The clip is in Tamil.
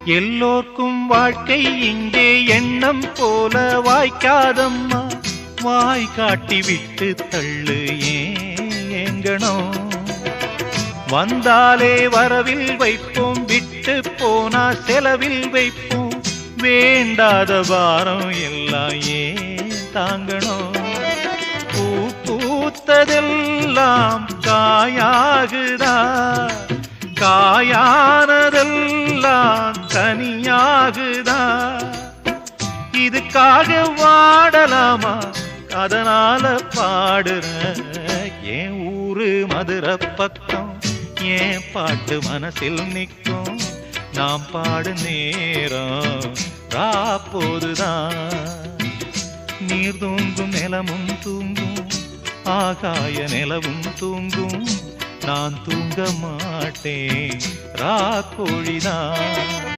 எல்லோர்க்கும் வாழ்க்கை இங்கே எண்ணம் போல வாய்க்காதம்மா. வாய் காட்டி விட்டு தள்ளு ஏங்கணும். வந்தாலே வரவில் வைப்போம், விட்டு போனா செலவில் வைப்போம். வேண்டாத பாரம் எல்லாம் ஏன் தாங்கணும். பூ பூத்ததெல்லாம் காயாகுதா, காயானதெல்லாம் தனியாகுதா. இதுக்காக வாடலாமா, அதனால பாடுற. என் ஊரு மதுரை பக்கம், என் பாட்டு மனசில் நிற்கும். நாம் பாடு நேரம் ராப்போதுதான். நீர் தூங்கும் நிலமும் தூங்கும், ஆகாய நிலவும் தூங்கும். நான் தூங்க மாட்டேன் ராக்கோழிதான்.